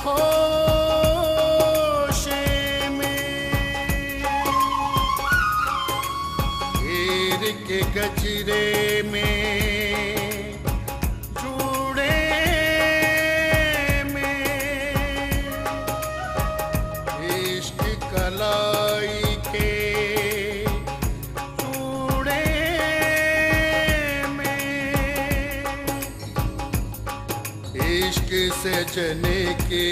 होशे में हीर के गजरे में जूड़े में इश्क कलाई के जूड़े में इश्क सजने के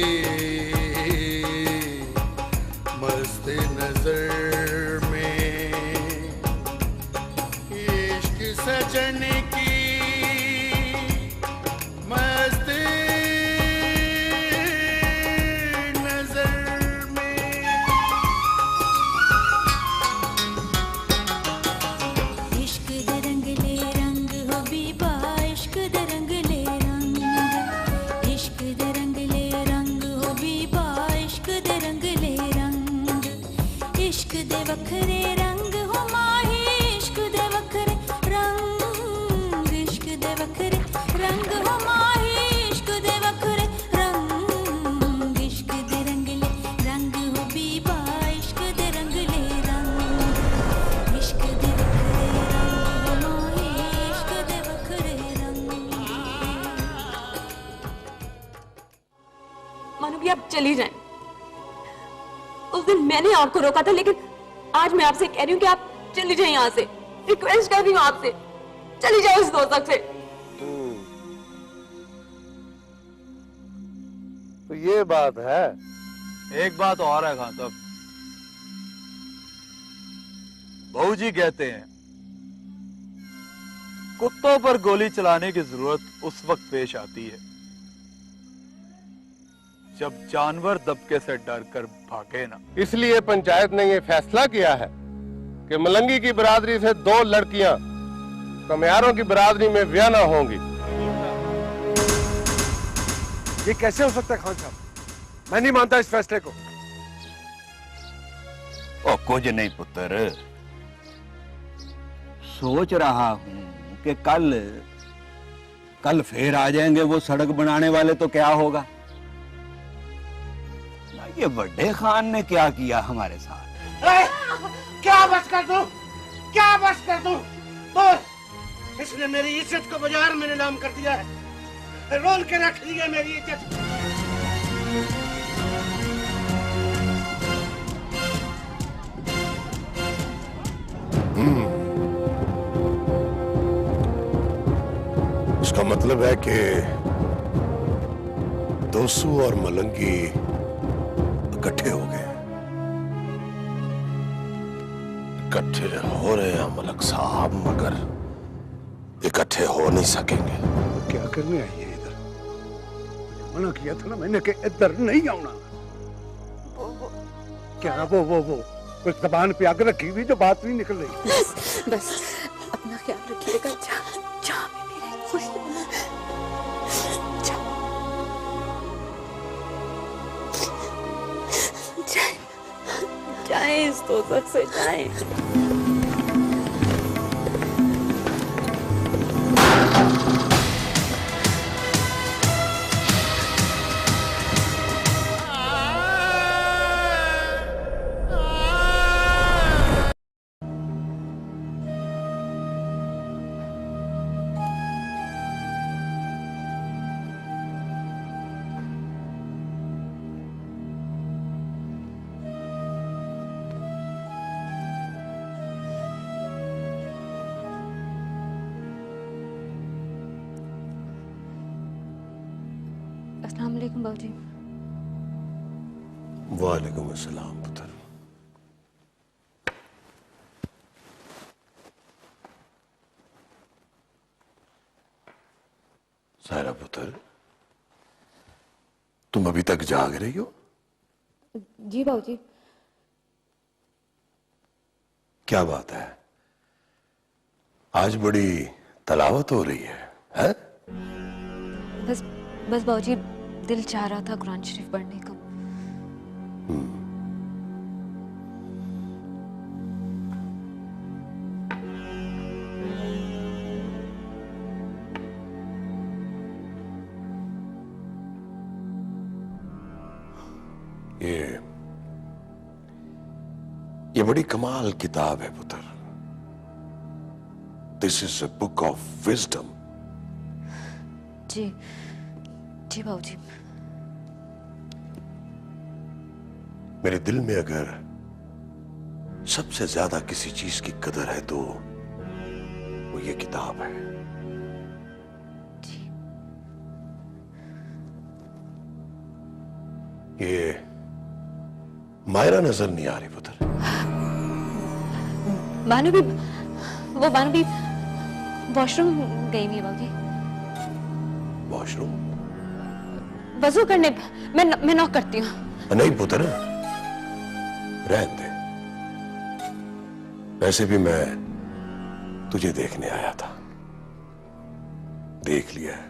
मस्त नजर में इश्क सजने की मस्त नजर में। इश्क दे रंगले रंग हो बीबा, इश्क दे रंगले रंग, इश्क दे रंगले रंग हो बीबा, इश्क दे रंगले रंग, इश्क दे वखरे रंग हो माही, इश्क दे वखरे रंग, इश्क दे वखरे रंग हो माही, इश्क दे वखरे रंग, इश्क दे रंगले रंग हो बीबा, इश्क दे रंगले रंग, इश्क दे वखरे रंग हो माही, इश्क दे वखरे रंग। मानो भी आप चली जाएं। उस दिन मैंने आपको रोका था, लेकिन आज मैं आपसे कह रही हूँ कि आप चली जाएं यहाँ से। रिक्वेस्ट कर रही हूँ आपसे, चली जाओ इस दोज़ख से। तो ये बात है। एक बात और है खान साहब, बहू जी कहते हैं कुत्तों पर गोली चलाने की जरूरत उस वक्त पेश आती है जब जानवर दबके से डर कर भागे ना। इसलिए पंचायत ने ये फैसला किया है कि मलंगी की बरादरी से 2 लड़कियां कमियारों की बरादरी में ब्याह ना होंगी। ये कैसे हो सकता है खान साहब? मैं नहीं मानता इस फैसले को। ओ कुछ नहीं पुत्र, सोच रहा हूं कि कल फिर आ जाएंगे वो सड़क बनाने वाले, तो क्या होगा। ये बड़े खान ने क्या किया हमारे साथ। क्या बस कर दूं, क्या बस कर दूं। बोल, इसने मेरी इज्जत को बाजार में नीलाम कर दिया है, रोल के रख ली है मेरी इज्जत। इसका मतलब है कि दोसू और मलंगी इकट्ठे हो गए। इकट्ठे हो रहे हैं मलक साहब, मगर इकट्ठे हो नहीं सकेंगे। क्या करने आई है इधर? मना किया था ना मैंने कि इधर नहीं आना। क्या वो कुछ जबान पे आग रखी हुई जो बात नहीं निकल रही। बस अपना ख्याल रखिएगा। जहाँ भी रहे खुश रहना। जाए इस दोज़ख से जाए। अस्सलाम वालेकुम बाबूजी। वालेकुम अस्सलाम पुत्र। सारा पुत्र, तुम अभी तक जाग रही हो? जी बाबूजी। क्या बात है, आज बड़ी तलावत हो रही है, हैं? बस बाबूजी, दिल चाह रहा था कुरान शरीफ पढ़ने का। ये बड़ी कमाल किताब है पुत्र। This is a book of wisdom. जी जी बाबूजी। मेरे दिल में अगर सबसे ज्यादा किसी चीज की कदर है तो वो ये किताब है। ये मायरा नजर नहीं आ रही पुत्र। बानू भी, वो बानू भी वॉशरूम गई हुई है बाबूजी। वॉशरूम? वजू करने। मैं नॉक करती हूँ। नहीं पुत्र, रहने दे। वैसे भी मैं तुझे देखने आया था, देख लिया है।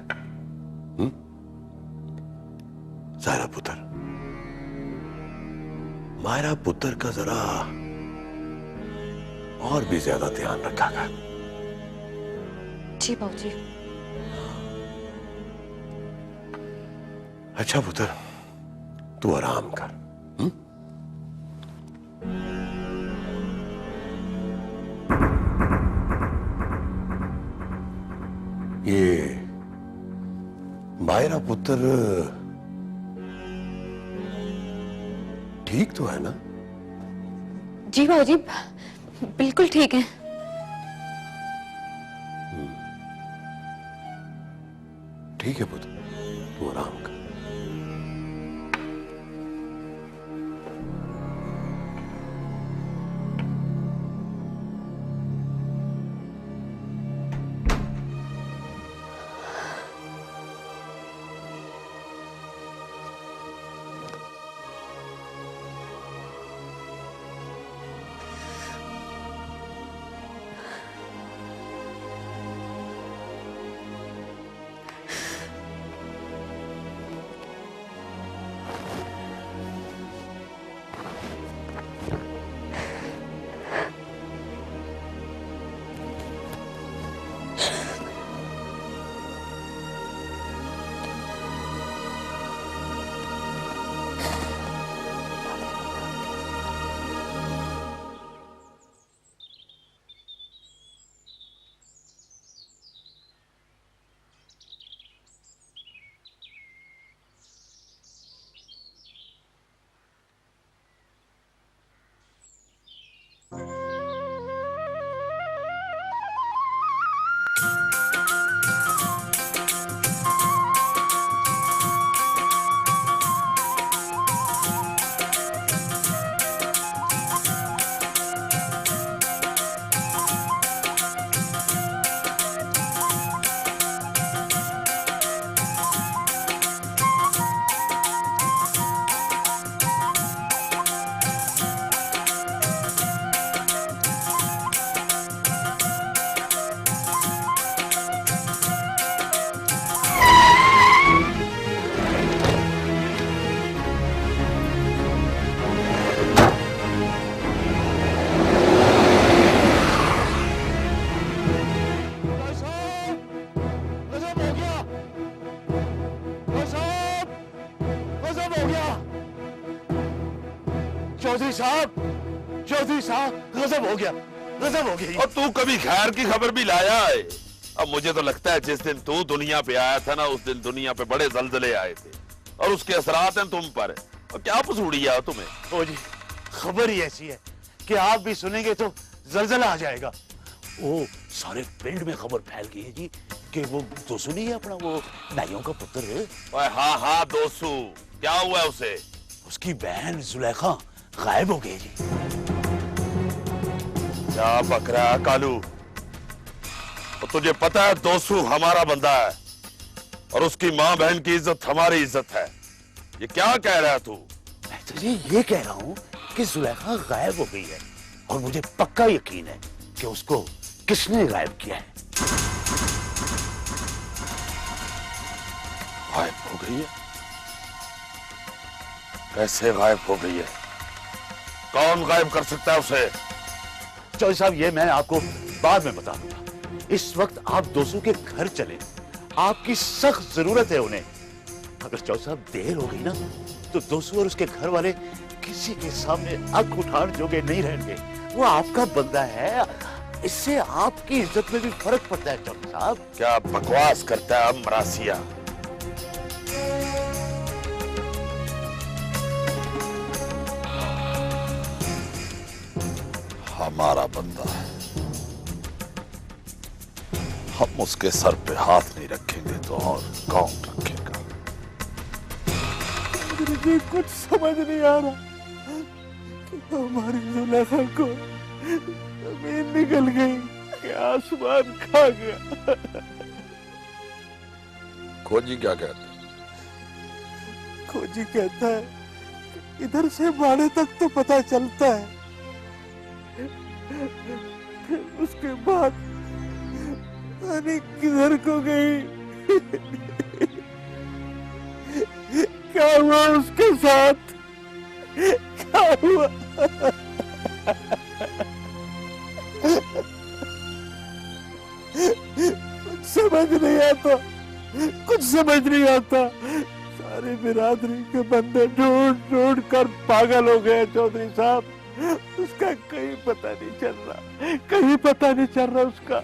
सारा पुत्र, मायरा पुत्र का जरा और भी ज्यादा ध्यान रखा कर। जी बाबूजी। अच्छा पुत्र, तू आराम कर। ये मायरा पुत्र ठीक तो है ना? जी बाबूजी, बिल्कुल ठीक है। ठीक है पुत्र, तू आराम कर। चौधरी साहब, गजब हो गया, गजब हो गया। और तू कभी खैर की खबर भी लाया है? अब मुझे तो लगता है जिस दिन तू दुनिया पे आया था ना, उस दिन दुनिया पे बड़े जल्जले आए थे और उसके असरात हैं तुम पर। और क्या पसूड़िया तुम्हें? ओ जी, खबर ही ऐसी है कि आप भी सुनेंगे तो जलजला आ जाएगा। ओ, सारे पिंड में खबर फैल गई है जी कि वो दोसू नहीं है अपना, वो नाइयों का पुत्र है। हाँ हाँ दोसू, क्या हुआ उसे? उसकी बहन जुलेखा गायब हो गई जी। क्या बक रहा है कालू? तो तुझे पता है दोसू हमारा बंदा है और उसकी माँ बहन की इज्जत हमारी इज्जत है। ये क्या कह रहा है तू? मैं तो ये कह रहा हूँ कि जुलेखा गायब हो गई है और मुझे पक्का यकीन है कि उसको किसने गायब किया है। गायब हो गई है? कैसे गायब हो गई है? कौन गायब कर सकता है उसे? चौधरी साहब, ये मैं आपको बाद में बता दूंगा। इस वक्त आप दोस्तों के घर चले, आपकी सख्त जरूरत है उन्हें। अगर चौधरी साहब देर हो गई ना तो दोस्तों और उसके घर वाले किसी के सामने आंख उठाने जोगे नहीं रहेंगे। वो आपका बंदा है, इससे आपकी इज्जत में भी फर्क पड़ता है चौधरी साहब। क्या बकवास करता है मरासिया? हमारा बंदा है, हम उसके सर पे हाथ नहीं रखेंगे तो और कौन रखेगा? मुझे कुछ समझ नहीं आ रहा कि हमारी जुलेखा को जमीन निकल गई कि आसमान खा गया। खोजी क्या कहता है? खोजी कहता है कि इधर से बाड़े तक तो पता चलता है, फिर उसके बाद अरे किधर को गई, क्या हुआ उसके साथ, क्या हुआ? कुछ समझ नहीं आता, कुछ समझ नहीं आता। सारे बिरादरी के बंदे ढूंढ ढूंढ कर पागल हो गए चौधरी साहब। उसका कहीं पता नहीं चल रहा, कहीं पता नहीं चल रहा उसका।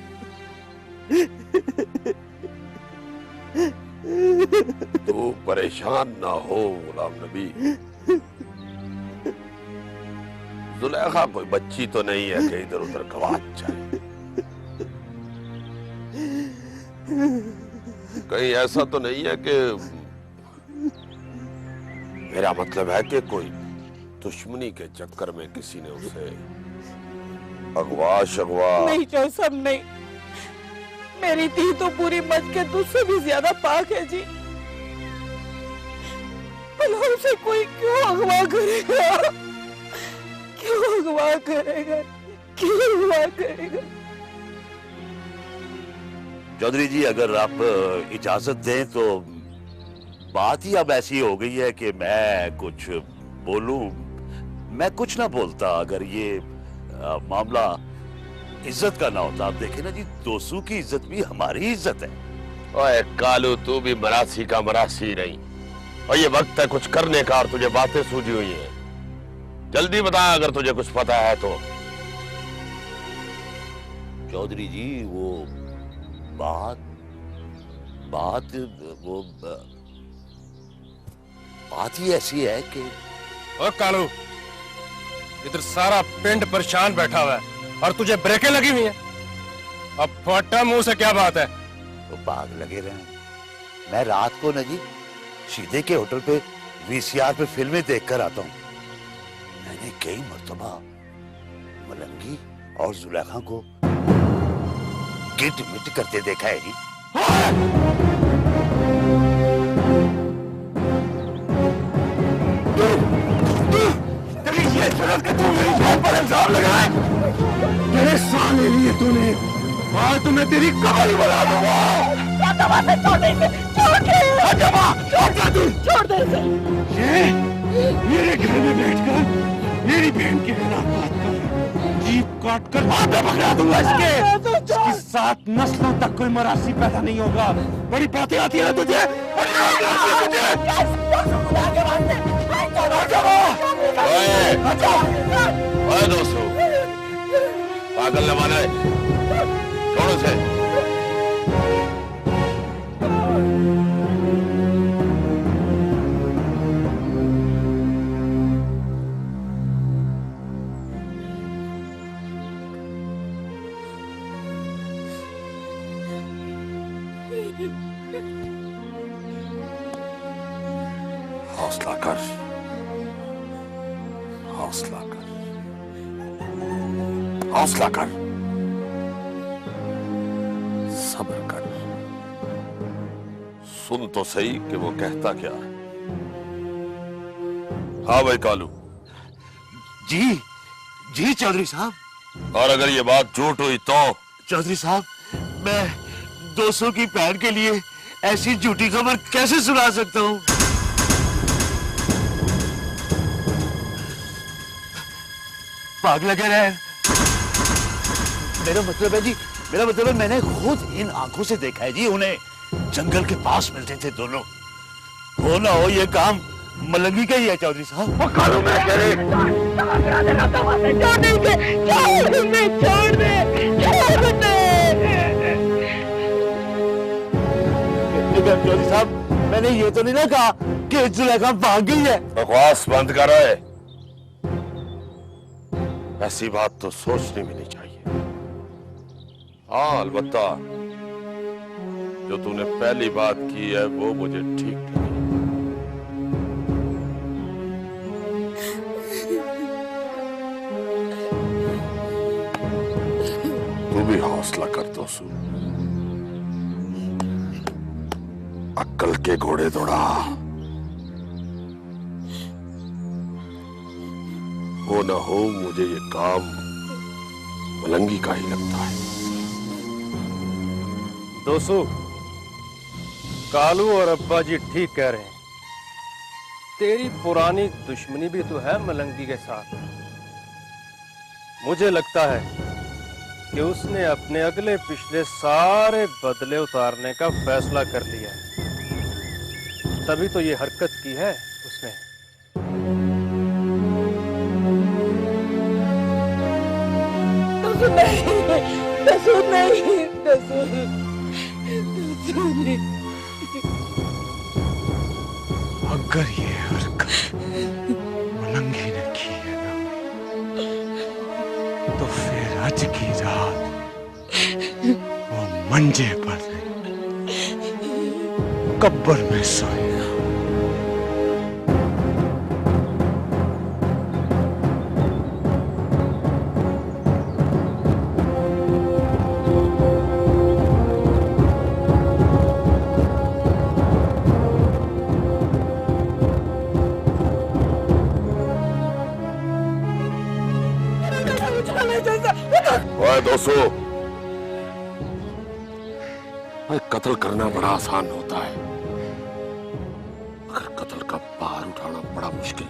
तू परेशान ना हो गुलाम नबी, जुलेखा कोई बच्ची तो नहीं है कि इधर उधर गवाच जाए। कहीं ऐसा तो नहीं है कि, मेरा मतलब है कि कोई दुश्मनी के चक्कर में किसी ने उसे अगवा शगवा। नहीं चौधरी साहब नहीं, मेरी धी तो पूरी मच के दूध से भी ज्यादा पाक है जी। भला उसे कोई क्यों अगवा करेगा, क्यों अगवा करेगा, क्यों अगवा करेगा? चौधरी जी अगर आप इजाजत दें तो बात ही अब ऐसी हो गई है कि मैं कुछ बोलूं, मैं कुछ ना बोलता अगर ये मामला इज्जत का ना होता। आप देखें ना जी, दोस्तों की इज्जत भी हमारी इज्जत है। ओए कालू, तू भी मरासी का मरासी नहीं, और ये वक्त है कुछ करने का, और तुझे बातें सूझी हुई हैं। जल्दी बता अगर तुझे कुछ पता है तो। चौधरी जी वो बात ही ऐसी है कि ओ कालू, इधर सारा पिंड परेशान बैठा हुआ है और तुझे ब्रेकें लगी हुई हैं। अब फटा मुंह से क्या बात है? तो बाग लगे रहे। मैं रात को ना जी सीधे के होटल पे वीसीआर पे फिल्में देखकर आता हूँ। मैंने कई मर्तबा मलंगी और जुलेखा को गिट मिट करते देखा है जी। तेरे साले लिए तूने, और तुम्हें तेरी कमाई बना दूंगा। छोड़ दे इसे। ये मेरे घर में बैठकर मेरी बहन के खिलाफ बात कर रहा है। जीप काट कर आधा पकड़ा दूंगा इसके साथ नस्लों तक कोई मरासी पैदा नहीं होगा। बड़ी बातें आती है तुझे। ओए दोस्तों, पागल न माने, छोड़ो से। हौसला कर, हौसला कर, हौसला कर, सब्र कर। सुन तो सही कि वो कहता क्या है। हाँ भाई कालू। जी जी चौधरी साहब। और अगर ये बात झूठ हुई तो? चौधरी साहब, मैं 200 की बहन के लिए ऐसी झूठी खबर कैसे सुना सकता हूँ? भाग लगे रहे। मेरा मतलब है जी, मेरा मतलब है मैंने खुद इन आंखों से देखा है जी उन्हें। जंगल के पास मिलते थे दोनों। हो ना हो ये काम मलंगी का ही है चौधरी साहब। वो कालू मैं कह रहे चौधरी साहब, मैंने ये तो नहीं ना कहा कि जुलेखा भाग गई है। बकवास बंद कर रहा है। ऐसी बात तो सोचनी भी नहीं चाहिए। हाँ, अलबत्ता जो तूने पहली बात की है वो मुझे ठीक लगी। तू भी हौसला कर दोस्तू, अक्कल के घोड़े दौड़ा। हो ना हो मुझे ये काम मलंगी का ही लगता है। दोस्तों, कालू और अब्बा जी ठीक कह रहे हैं। तेरी पुरानी दुश्मनी भी तो है मलंगी के साथ। मुझे लगता है कि उसने अपने अगले पिछले सारे बदले उतारने का फैसला कर लिया है, तभी तो ये हरकत की है उसने। अगर ये हरकत मलंगी ने की है ना, तो फिर आज की रात वो मंजे पर कब्र में सोएगा। दोस्तों, कत्ल करना बड़ा आसान होता है, मगर कत्ल का भार उठाना बड़ा मुश्किल।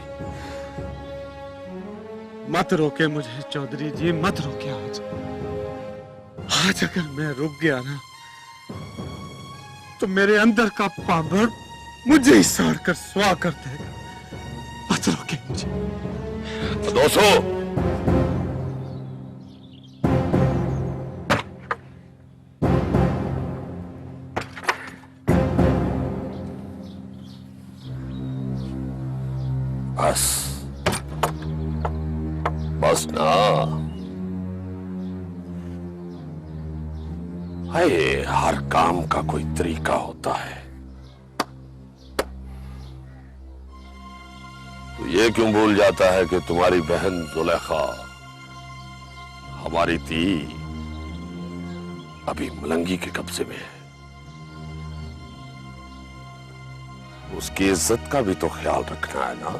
मत रोके मुझे चौधरी जी, मत रोके। आज अगर मैं रुक गया ना, तो मेरे अंदर का पावड़ मुझे ही साड़ कर स्वाह कर देगा। मत रोके मुझे। दोस्तों, बस ना। हाय, हर काम का कोई तरीका होता है। तो ये क्यों भूल जाता है कि तुम्हारी बहन जुलेखा हमारी थी, अभी मलंगी के कब्जे में है। उसकी इज्जत का भी तो ख्याल रखना है ना।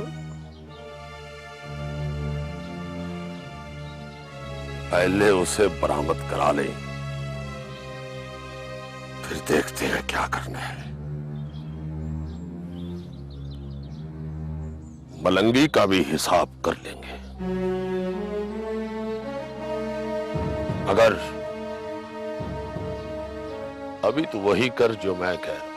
पहले उसे बरामद करा ले, फिर देखते हैं क्या करना है। मलंगी का भी हिसाब कर लेंगे। अगर अभी तो वही कर जो मैं कह रहा हूं।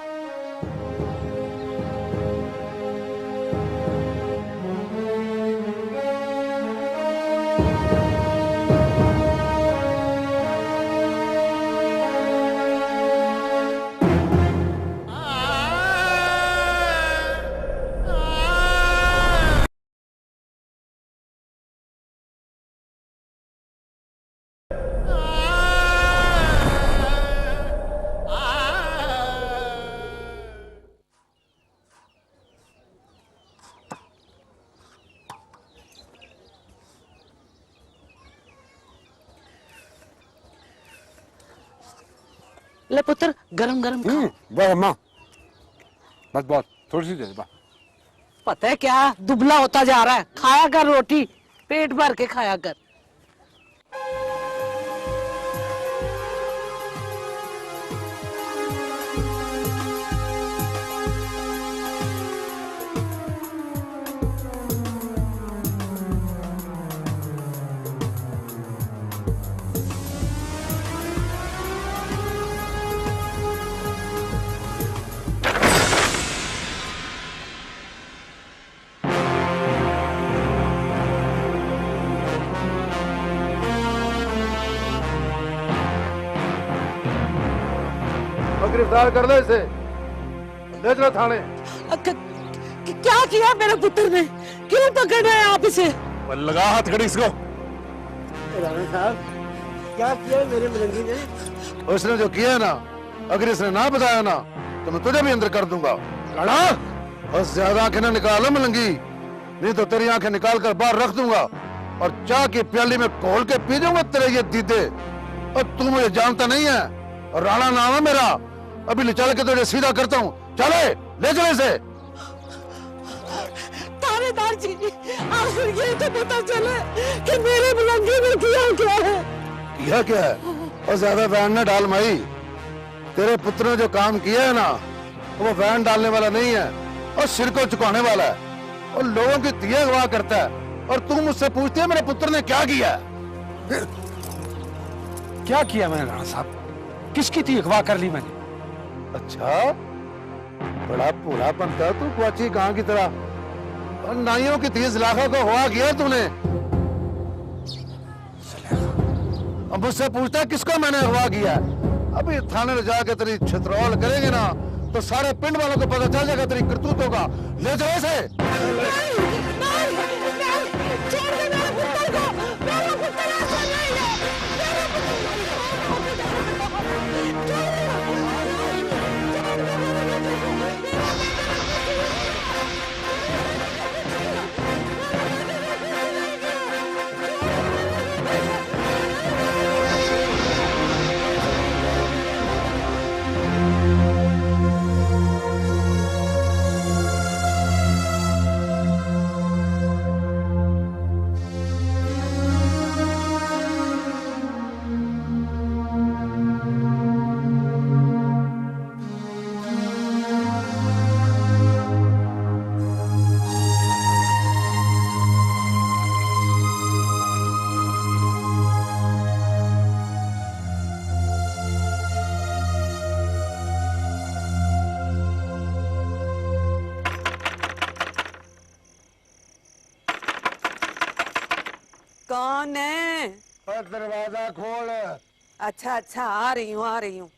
ले पुत्र, गरम गरम खा। बस अम्मा, बस बहुत थोड़ी सी दे दे। पता है क्या, दुबला होता जा रहा है। खाया कर रोटी, पेट भर के खाया कर। गिरफ्तार कर लो इसे, ले चलो थाने। क्या किया मेरे पुत्र ने? क्यों पकड़ रहे हैं आप इसे? लगा हाथ खड़ी इसको। राणा साहब, क्या किया मेरे मलंगी ने? उसने जो किया ना, अगर इसने ना बताया ना तो मैं तुझे भी अंदर कर दूंगा। राणा, बस ज्यादा आंखें ना निकालो मलंगी, नहीं तो तेरी आंखें निकाल कर बाहर रख दूंगा और चाय की प्याली में घोल के पी जाऊंगा तेरे ये दीदे। और तू मुझे जानता नहीं है, और राणा नाम है मेरा। अभी ले चल के तुझे सीधा करता हूँ। चले, ले चले इसे। थानेदार जी, आखिर ये तो पता चले कि मेरे मलंगी ने किया क्या है। किया क्या है? और ज्यादा वैन न डाल माई। तेरे पुत्र ने जो काम किया है ना, वो वैन डालने वाला नहीं है और सिर को झुकाने वाला है और लोगों की दिया गवाह करता है। और तू मुझसे पूछती है मेरे पुत्र ने क्या किया? क्या किया मैंने राणा साहब? किसकी थी अगवा कर ली मैंने? अच्छा, बड़ा पूरा बनता है तू, क्वाची कहाँ की तरह। और नाइयों की 30 लाखों को हुआ किया तूने। अब मुझसे पूछता है किसको मैंने अगवा किया? अभी थाने में जाके तेरी छित्रौल करेंगे ना तो सारे पिंड वालों को पता चल जाएगा तेरी करतूतों का। ले जाओ इसे। कौन है? दरवाजा खोल। अच्छा अच्छा, आ रही हूँ आ रही हूँ।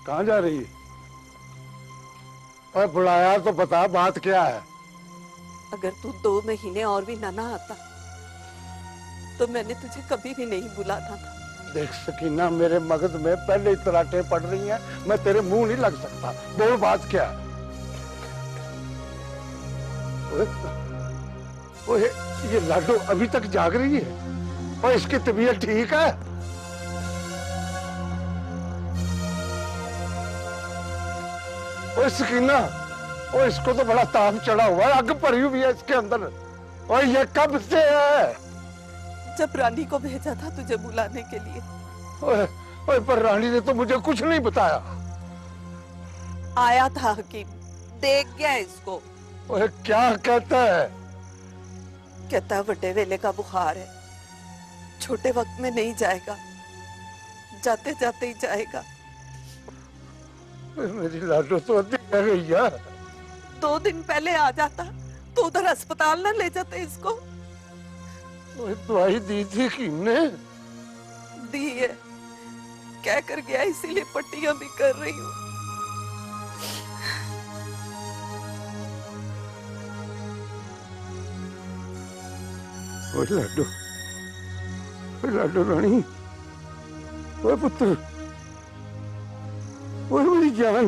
कहाँ जा रही है? और बुलाया तो बता, बात क्या है? अगर तू 2 महीने और भी ना आता तो मैंने तुझे कभी भी नहीं बुलाना था। देख सकीना, मेरे मगज में पहले ही तराटे पड़ रही हैं, मैं तेरे मुंह नहीं लग सकता। बोल बात क्या है? ओए, ये लाडो अभी तक जाग रही है और इसकी तबीयत ठीक है? ओए सकीना, और इसको तो बड़ा ताप चढ़ा हुआ है, आग भरी हुई है इसके अंदर। और ये कब से है? जब रानी को भेजा था तुझे बुलाने के लिए। ओए, ओए, पर रानी ने तो मुझे कुछ नहीं बताया। आया था हकीम, देख गया इसको। ओए, क्या कहता है? कहता बड़े वेले का बुखार है, छोटे वक्त में नहीं जाएगा, जाते जाते ही जाएगा। मेरी लाडो तो अभी रह गई है। 2 दिन पहले आ जाता तो उधर अस्पताल न ले जाते इसको। दवाई दी थी किमने? दी है, कह कर गया, इसीलिए पट्टियां भी कर रही हूँ। लाडो, लाडो रानी, ओए पुत्र, ओए मेरी जान,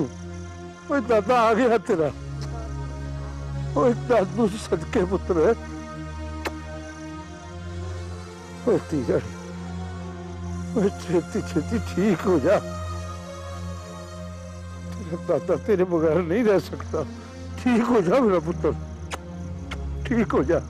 ओए दादा आ गया तेरा। ओए दादू सदके पुत्र, ओए तीजड़, ओए छेती छेती ठीक हो जा। तेरा दादा तेरे बगैर नहीं रह सकता। ठीक हो जा मेरा पुत्र, ठीक हो जा।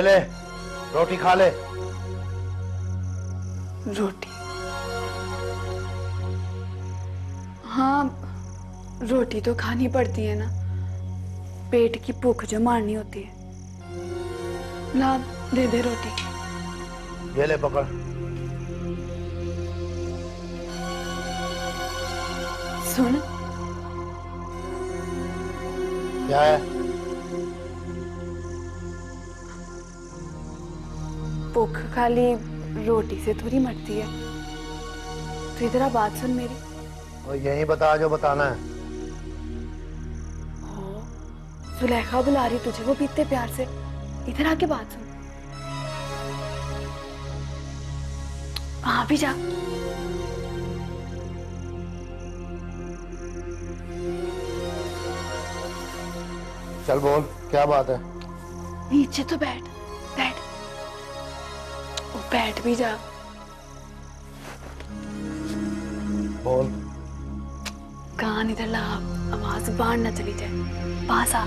ये ले रोटी खा ले। रोटी? हाँ, रोटी तो खानी पड़ती है ना, पेट की भूख जो मारनी होती है। ला दे दे रोटी। ये ले पकड़। सुन, क्या है? भूख खाली रोटी से थोड़ी मरती है। तो इधर आ, बात सुन मेरी। और यही बता जो बताना है। सुलेखा बुला रही तुझे, वो भी इतने प्यार से। इधर आके बात सुन। हाँ भी जा। चल बोल, क्या बात है? नीचे तो बैठ, बैठ। ओ, बैठ भी जा। बोल। कान इधर ला, आवाज बाहर ना चली जाए। पास आ।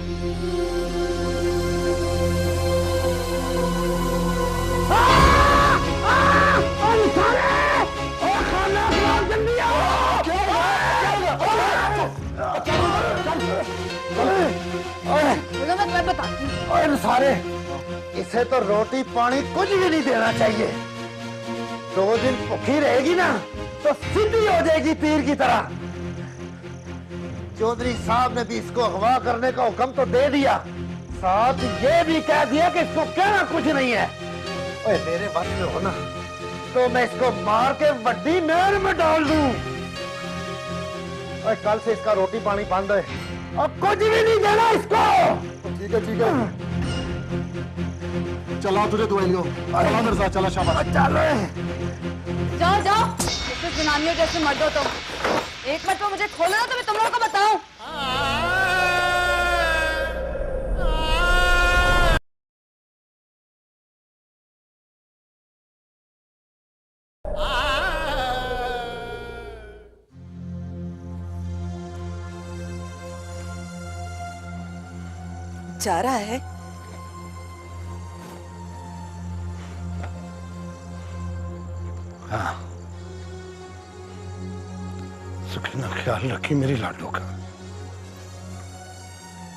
मैं बताती हूँ। सारे इसे तो रोटी पानी कुछ भी नहीं देना चाहिए। 2 दिन भूखी रहेगी ना तो सीधी हो जाएगी तीर की तरह। चौधरी साहब ने भी इसको अगवा करने का हुक्म तो दे दिया, साथ ये भी कह दिया कि इसको कहना कुछ नहीं है। ओए मेरे वश में हो ना तो मैं इसको मार के बड़ी नहर में डाल दूं। ओए कल से इसका रोटी पानी बंद है और कुछ भी नहीं देना इसको। ठीक है ठीक है, चला तुझे दुआई लो। चला मेरे साथ, चला शाबाश। चलो जाओ जाओ, इससे जनानियों जैसे मर्द हो तुम। एक मिनट में मुझे खोलो ना तो मैं तुम लोगों को बताऊं। जा रहा है? हाँ, सुखीना ख्याल रखी मेरी लाडो का।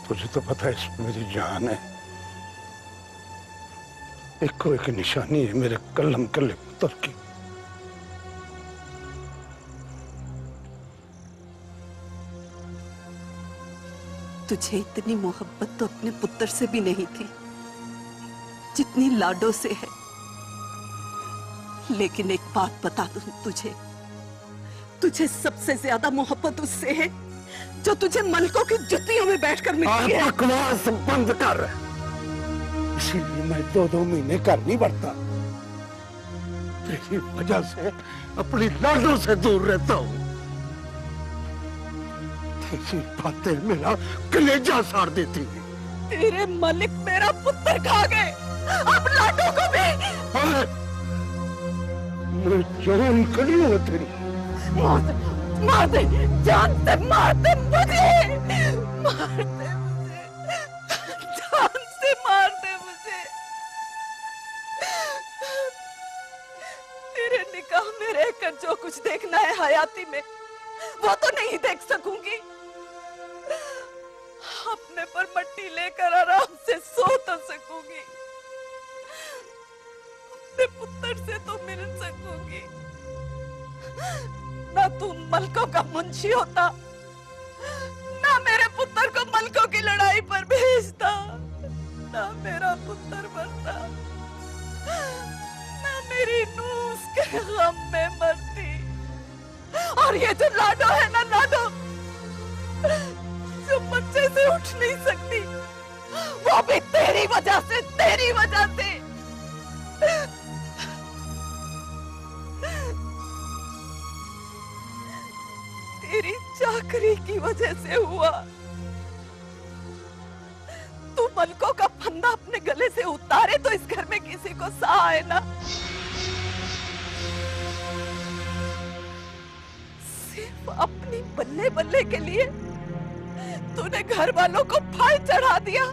तुझे तो पता है इसमें मेरी जान है। एक को एक निशानी है मेरे कलम कल्ले पुत्र की। तुझे इतनी मोहब्बत तो अपने पुत्र से भी नहीं थी जितनी लाडो से है। लेकिन एक बात बता दूं तुझे, तुझे सबसे ज्यादा मोहब्बत उससे है जो तुझे मलकों की जुतियों में बैठकर मिलती है। बकवास बंद कर। इसीलिए मैं 2-2 महीने घर नहीं बढ़ता। तेरी वजह से अपनी लाडो से दूर रहता हूँ। तेरी बातें मेरा कलेजा साड़ देती है। तेरे मलिक मेरा पुत्र खा गए, अब लाडो को भी। मैं जान कड़ी हूँ तेरी। मार दे, जान से मार दे मुझे, मार दे मुझे, जान से मार दे मुझे। तेरे निकाह में रहकर जो कुछ देखना है हयाती में वो तो नहीं देख सकूंगी। अपने पर मट्टी लेकर आराम से सो तो सकूंगी, अपने पुत्र से तो मिल सकूंगी। ना तू मलकों का मुंशी होता, ना मेरे पुत्र को मलकों की लड़ाई पर भेजता, ना मेरा पुत्र मरता, ना मेरी नूह उसके गम में मरती। और ये जो लाडो है ना, लाडो जो बच्चे से उठ नहीं सकती, वो भी तेरी वजह से, तेरी वजह से। तेरी चाकरी की वजह से हुआ। तू मलकों का फंदा अपने गले से उतारे तो इस घर में किसी को सा आए ना। सिर्फ अपनी बल्ले बल्ले के लिए तूने घर वालों को फाड़ चढ़ा दिया।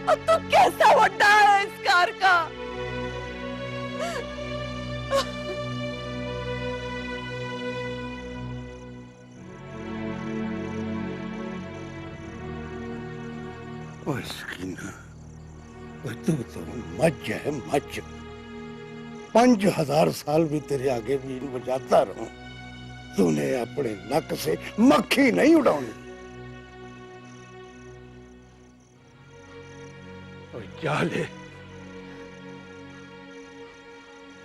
और तू कैसा वड्डा है इस कार का। तू तो मज है मज। 5000 साल भी तेरे आगे बीन बजाता रहूं, तूने अपने नक से मक्खी नहीं उड़ानी। जाले,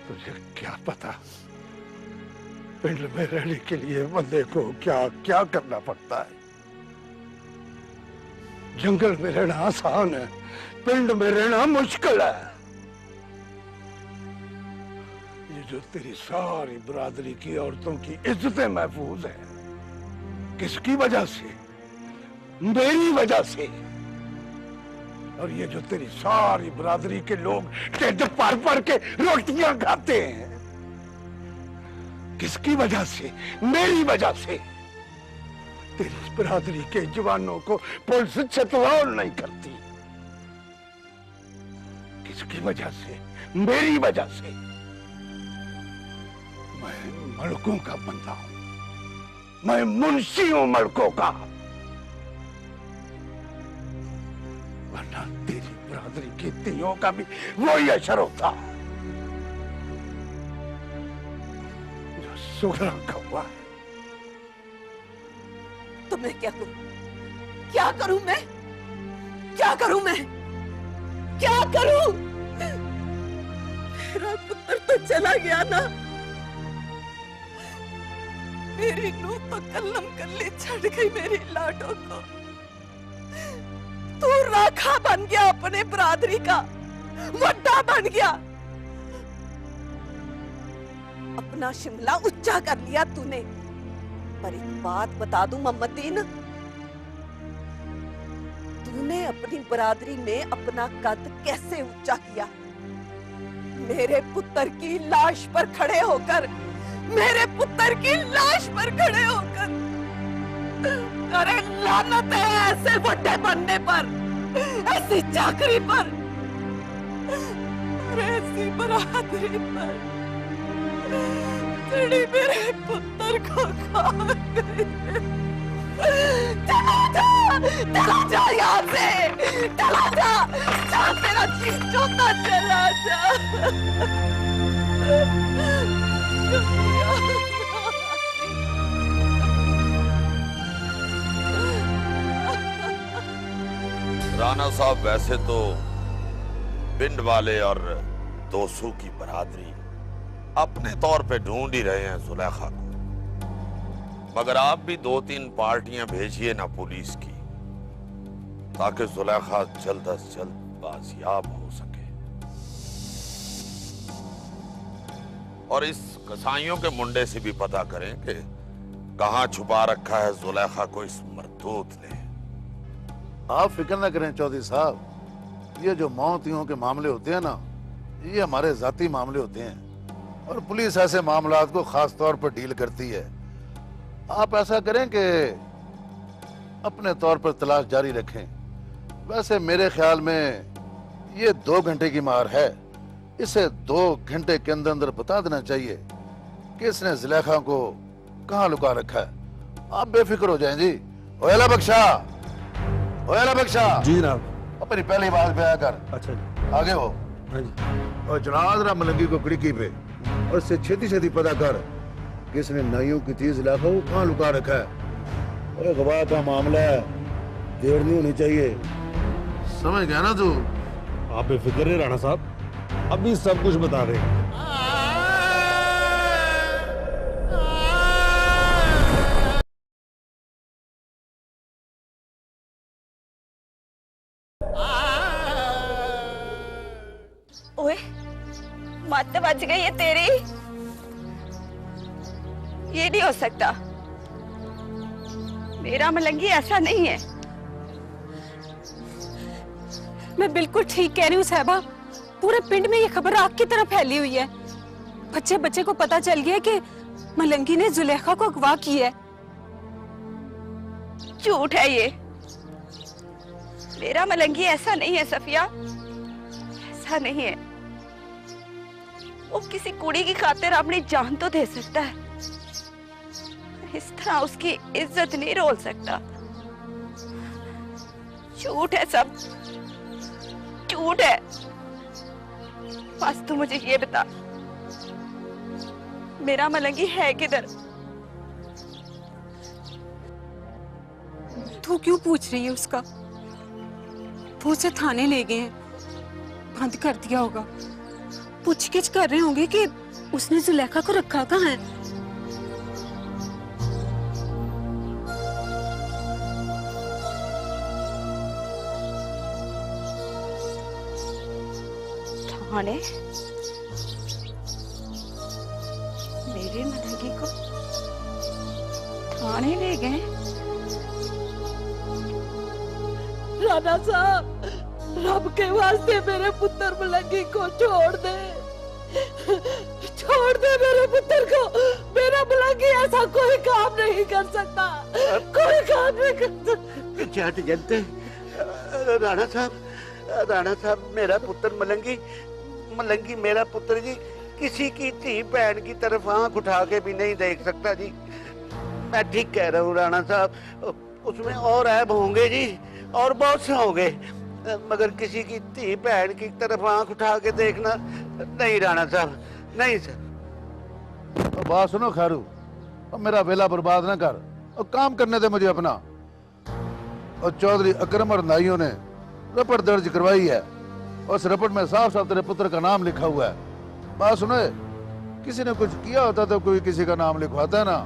तुझे क्या पता पिंड में रहने के लिए बंदे को क्या क्या करना पड़ता है। जंगल में रहना आसान है, पिंड में रहना मुश्किल है। ये जो तेरी सारी बरादरी की औरतों की इज्जतें महफूज हैं, किसकी वजह से? मेरी वजह से। और ये जो तेरी सारी बरादरी के लोग ढिड भर भर के रोटियां खाते हैं, किसकी वजह से? मेरी वजह से। तेरी बरादरी के जवानों को पुलिस छतवार नहीं करती, किसकी वजह से? मेरी वजह से। मैं मलकों का बंदा हूं, मैं मुंशी हूं मलकों का। वरना तेरी बरादरी की तियों का भी वही असर होता जो सुगरा का हुआ है। तो मैं क्या करूं? क्या करूं मैं? क्या करूं मैं? क्या करूं? मेरा पुत्र तो चला गया ना, मेरी नूह तो कल्लम कल्ली छड़ गई मेरी लाडो को। तू राखा बन गया अपने बरादरी का, वड्डा बन गया। अपना शिमला ऊंचा कर लिया तूने। पर एक बात बता दूं मोहम्मदीन, तूने अपनी बरादरी में अपना कद कैसे ऊंचा किया? मेरे पुत्र की लाश पर खड़े होकर, मेरे पुत्र की लाश पर खड़े होकर। अरे लानत है ऐसे वड्डे बनने पर, ऐसी चाकरी पर, और ऐसी बरादरी पर। तेरी मेरे पुत्र को खा गई। चला जा यहाँ से, चला जा, जा तेरा जी चोता चला जा। राणा साहब, वैसे तो पिंड वाले और दोसू की बरादरी अपने तौर पे ढूंढ ही रहे हैं जुलेखा को, मगर आप भी 2-3 पार्टियां भेजिए ना पुलिस की, ताकि जुलेखा जल्द अज जल्द बाजियाब हो सके। और इस कसाईयों के मुंडे से भी पता करें कि कहां छुपा रखा है जुलेखा को इस मरदूत ने। आप फिक्र न करें चौधरी साहब, ये जो मौतियों के मामले होते हैं ना, ये हमारे जाती मामले होते हैं और पुलिस ऐसे मामलात को खास तौर पर डील करती है। आप ऐसा करें कि अपने तौर पर तलाश जारी रखें। वैसे मेरे ख्याल में ये 2 घंटे की मार है, इसे 2 घंटे के अंदर अंदर बता देना चाहिए कि इसने जुलेखा को कहाँ लुका रखा है। आप बेफिक्र हो जाएं जी। ओला बख्शा, ओला बख्शा जी जनाब। अपनी पहली बात पे आकर अच्छा जी, आगे हो। हाँ जी। और जनाब जरा मलंगी को खिड़की पे और इससे छेती छेती पता कर कि इसने नाइयों की चीज लाखा वो कहाँ लुका रखा है। और गवाह का मामला है, देर नहीं होनी चाहिए। समझ गया ना तू? आप बेफिक्र रहे राणा साहब, अभी सब कुछ बता देंगे। ओए, मत बच गई है तेरी। ये नहीं हो सकता, मेरा मलंगी ऐसा नहीं है। मैं बिल्कुल ठीक कह रही हूँ साहबा, पूरे पिंड में ये खबर आग की तरह फैली हुई है। बच्चे बच्चे को पता चल गया कि मलंगी ने जुलेखा को अगवा किया है। झूठ है ये। मेरा मलंगी ऐसा नहीं है सफिया, ऐसा नहीं है। वो किसी कुड़ी की खातिर अपनी जान तो दे सकता है, इस तरह उसकी इज्जत नहीं रोल सकता। झूठ है सब, झूठ है। बस तू मुझे ये बता, मेरा मलंगी है किधर? तू क्यों पूछ रही है उसका? वो उसे थाने ले गए हैं, बंद कर दिया होगा। पूछगिछ कर रहे होंगे कि उसने जुलेखा को रखा कहाँ है। थाने? मेरे मलंगी को थाने ले गए? राणा साहब, रब के वास्ते मेरे पुत्र मलंगी को छोड़ दे, छोड़ दे मेरे पुत्र को। मेरा मलंगी ऐसा कोई काम नहीं कर सकता, कोई काम नहीं कर सकता। क्या जानते राणा साहब, मेरा पुत्र मलंगी मेरा पुत्र जी किसी की धी बहन की तरफ आंख उठा के भी नहीं देख सकता जी। मैं ठीक कह रहा हूँ राणा साहब, उसमें और ऐब होंगे जी, और बहुत से होंगे, मगर किसी की धी बहन की तरफ आंख उठा के देखना नहीं राणा साहब, नहीं सर। तो बात सुनो खारू, और मेरा वेला बर्बाद ना कर, और काम करने दे मुझे अपना। और चौधरी अकरम और नाइयों ने रपट दर्ज करवाई है, और उस रपट में साफ साफ तेरे पुत्र का नाम लिखा हुआ है। बात सुनो, किसी ने कुछ किया होता तो कोई किसी का नाम लिखवाता है ना।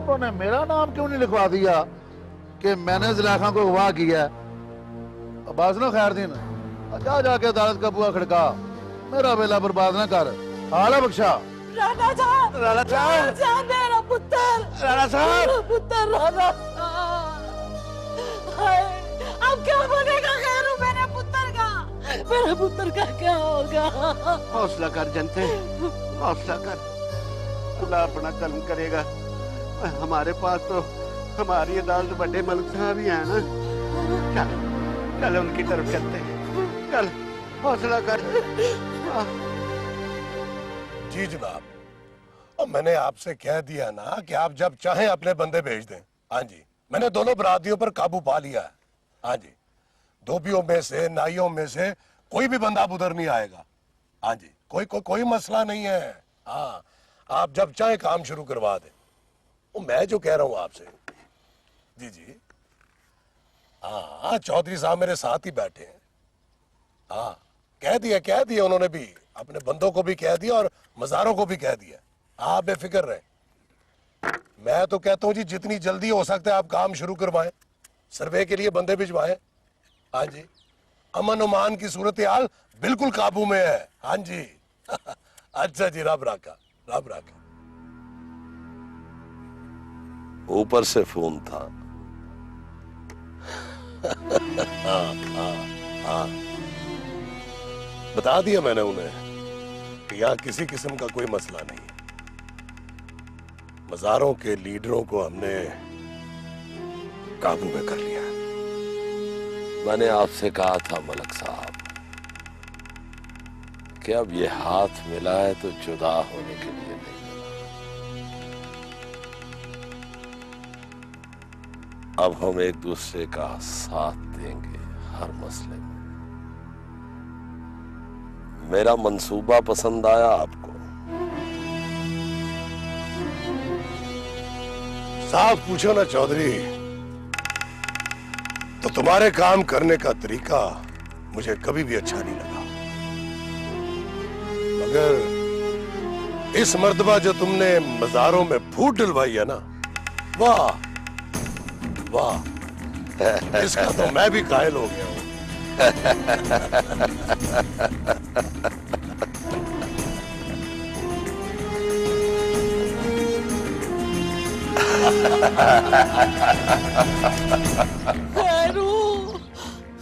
उन्होंने मेरा नाम क्यों नहीं लिखवा दिया कि मैंने जुलेखा को अगवा किया? बात सुनो खैरदीन, जा जाके अदालत का बुआ खड़का, मेरा वेला बर्बाद ना कर। हाला बख्शा। राणा साहब, राणा साहब, मेरा पुत्र, राणा साहब, मेरा पुत्र राणा साहब। अब क्या बनेगा खैरू मेरे पुत्र का? मेरे पुत्र का क्या होगा? हौसला कर जनते, हौसला कर, अल्लाह अपना कर्म करेगा। हमारे पास तो हमारी अदालत बड़े मलिक साहब ही है ना। चल चल उनकी तरफ चलते हैं, चल हौसला कर। जी जनाब, और मैंने आपसे कह दिया ना कि आप जब चाहें अपने बंदे भेज दें। हाँ जी, मैंने दोनों बरातियों पर काबू पा लिया है। हाँ जी, धोबियों में से नाइयों में से कोई भी बंदा अब उधर नहीं आएगा। हाँ जी, कोई मसला नहीं है। हाँ, आप जब चाहे काम शुरू करवा दें। वो मैं जो कह रहा हूं आपसे, जी जी, हाँ, चौधरी साहब मेरे साथ ही बैठे हैं। हाँ, कह दिया उन्होंने भी, अपने बंदों को भी कह दिया और मज़ारों को भी कह दिया। आप बेफिक्र रहें। मैं तो कहता हूँ जी, जितनी जल्दी हो सकता है आप काम शुरू करवाएं, सर्वे के लिए बंदे भिजवाएं। हाँ जी, अमन उमान की सूरत हाल बिल्कुल काबू में है। हाँ जी। अच्छा जी, रब राका, रब राका। ऊपर से फोन था। हाँ, बता दिया मैंने उन्हें कि यहाँ किसी किस्म का कोई मसला नहीं है। मज़ारों के लीडरों को हमने काबू में कर लिया। मैंने आपसे कहा था मलक साहब कि अब ये हाथ मिला है तो जुदा होने के लिए नहीं मिला। अब हम एक दूसरे का साथ देंगे हर मसले में। मेरा मंसूबा पसंद आया आपको? साफ पूछो ना चौधरी, तो तुम्हारे काम करने का तरीका मुझे कभी भी अच्छा नहीं लगा, मगर इस मर्तबा जो तुमने मज़ारों में फूट डलवाई है ना, वाह वाह, इसका तो मैं भी कायल हो गया हूं।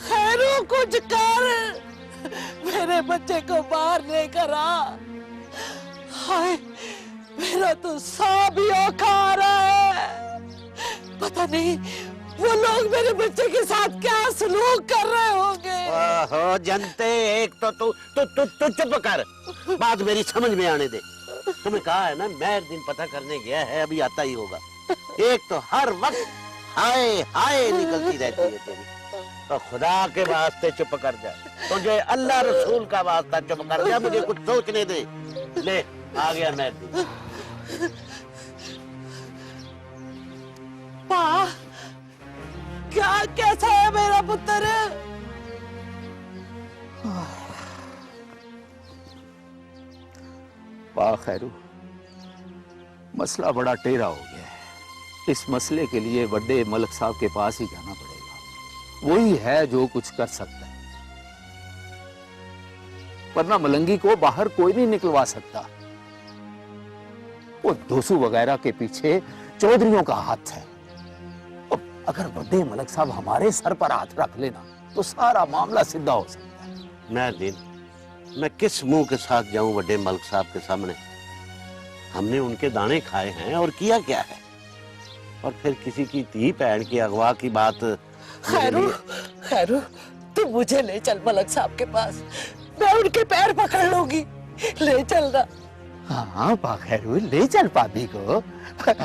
खैरू कुछ कर, मेरे बच्चे को बाहर लेकर आ। हाय, मेरा तो सांप ही औखा रहा है। पता नहीं वो लोग मेरे बच्चे के साथ क्या सलूक कर रहे होंगे। ओहो जनते, एक तो तू चुप कर, बात मेरी समझ में आने दे। तुम्हें कहा है ना, मैं दिन पता करने गया है, अभी आता ही होगा। एक तो हर वक्त हाय हाय निकलती रहती है तेरी, तो खुदा के वास्ते चुप कर जा। तुझे अल्लाह रसूल का वास्ता चुप कर जा, मुझे कुछ सोचने दे। ले आ गया मैं। माँ, क्या कैसा है मेरा पुत्र? वाह खैरू, मसला बड़ा टेढ़ा हो गया है। इस मसले के लिए बड़े मलक साहब के पास ही जाना पड़ेगा, वही है जो कुछ कर सकता है, वरना मलंगी को बाहर कोई नहीं निकलवा सकता। वो दोसू वगैरह के पीछे चौधरियों का हाथ है। अगर बड़े मलक साहब हमारे सर पर हाथ रख लेना तो सारा मामला सीधा हो सकता है। मैं किस मुंह के साथ जाऊं बड़े मलक साहब के सामने? हमने उनके दाने खाए हैं और किया क्या है? और फिर किसी की धी पैर की अगवा की बात। खैरू, तू मुझे ले चल मलक साहब के पास, मैं उनके पैर पकड़ लूंगी। ले चल ना। हाँ पा खैरू, ले चल भाभी को,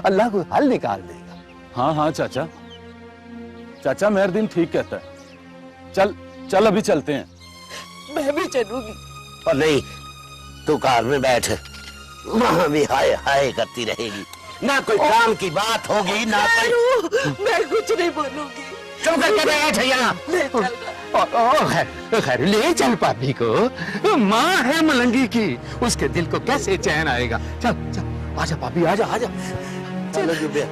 अल्लाह को हल निकाल देगा। हाँ हाँ चाचा, चाचा मेहरदीन ठीक कहता है। चल अभी चलते हैं। मैं भी चलूंगी। और नहीं, तू कार में बैठ, वहां भी हाय हाय करती रहेगी, ना कोई काम की बात होगी ना कोई। मैं कुछ नहीं बोलूंगी। चुप करके बैठ यहाँ। खैर ले चल भाभी को, माँ है मलंगी की, उसके दिल को कैसे चैन आएगा। चल चल आजा भाभी, आजा आजा। चलो जुबे।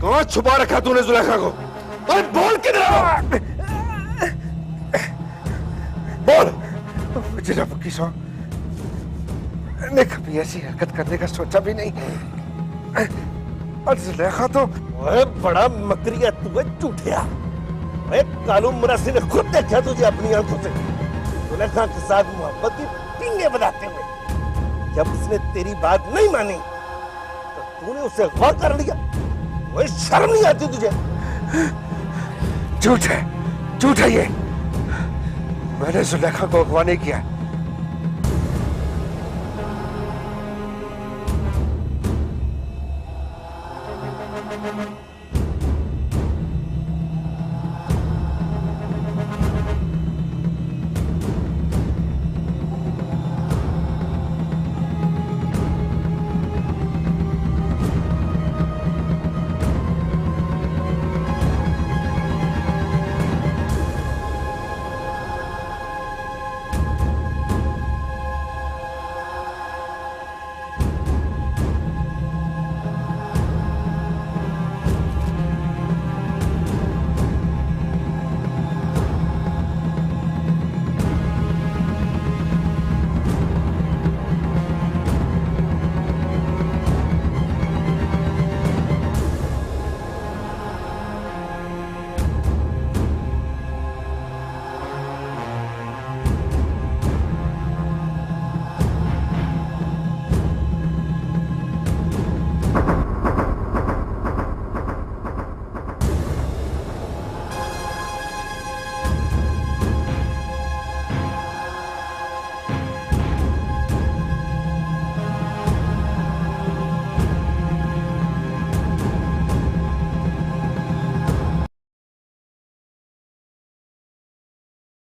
कहाँ छुपा रखा तूने जुलेखा को? अरे बोल किधर? बोल। जनाब वकील साहब, मैंने कभी ऐसी हरकत करने का सोचा भी नहीं। और जुलेखा तो बड़ा मकरी है तू, झूठिया। कालू मुरासी ने खुद देखा तुझे अपनी आंखों से जुलेखा के साथ मोहब्बत की पिंगे बनाते हुए। जब उसने तेरी बात नहीं मानी तो तूने उसे अगवा कर लिया। वही शर्म नहीं आती तुझे? झूठ है ये। मैंने जुलेखा को अगवा नहीं किया।